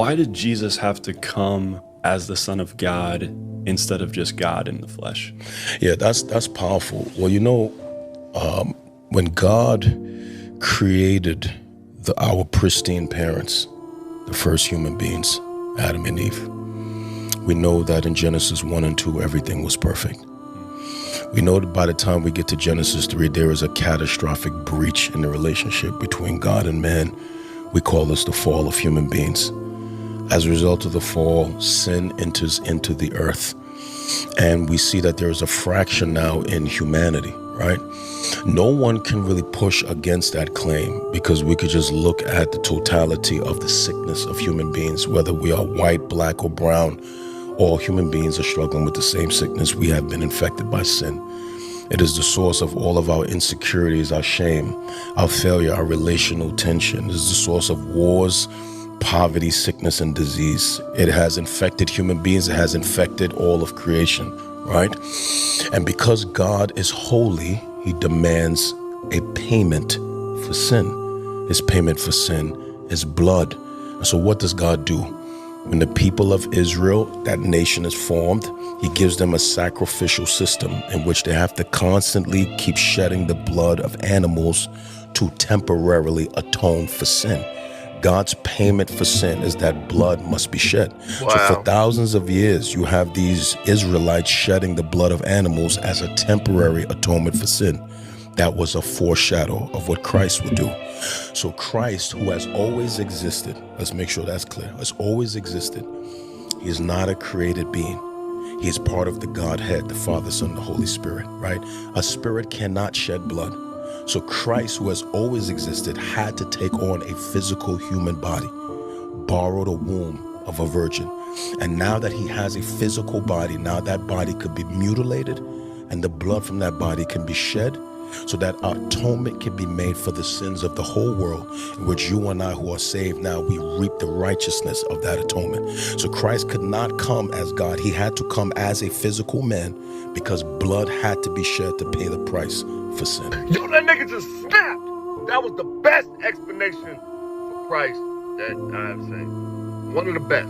Why did Jesus have to come as the Son of God instead of just God in the flesh? Yeah, that's powerful. Well, when God created our pristine parents, the first human beings, Adam and Eve, we know that in Genesis 1 and 2, everything was perfect. We know that by the time we get to Genesis 3, there is a catastrophic breach in the relationship between God and man. We call this the fall of human beings. As a result of the fall, sin enters into the earth. And we see that there is a fraction now in humanity, right? No one can really push against that claim because we could just look at the totality of the sickness of human beings, whether we are white, black, or brown. All human beings are struggling with the same sickness. We have been infected by sin. It is the source of all of our insecurities, our shame, our failure, our relational tension. It is the source of wars, poverty, sickness, and disease. It has infected human beings. It has infected all of creation, right? And because God is holy, he demands a payment for sin. His payment for sin is blood. And so what does God do? When the people of Israel, that nation is formed, he gives them a sacrificial system in which they have to constantly keep shedding the blood of animals to temporarily atone for sin. God's payment for sin is that blood must be shed. Wow. So for thousands of years, you have these Israelites shedding the blood of animals as a temporary atonement for sin. That was a foreshadow of what Christ would do. So Christ, who has always existed, let's make sure that's clear, has always existed. He is not a created being. He is part of the Godhead, the Father, Son, and the Holy Spirit, right? A spirit cannot shed blood. So Christ, who has always existed, had to take on a physical human body, borrowed a womb of a virgin. And now that he has a physical body, now that body could be mutilated and the blood from that body can be shed so that atonement can be made for the sins of the whole world, in which you and I who are saved now, we reap the righteousness of that atonement. So Christ could not come as God. He had to come as a physical man because blood had to be shed to pay the price for sin. Yo, that nigga just snapped. That was the best explanation for Christ that I've seen. One of the best.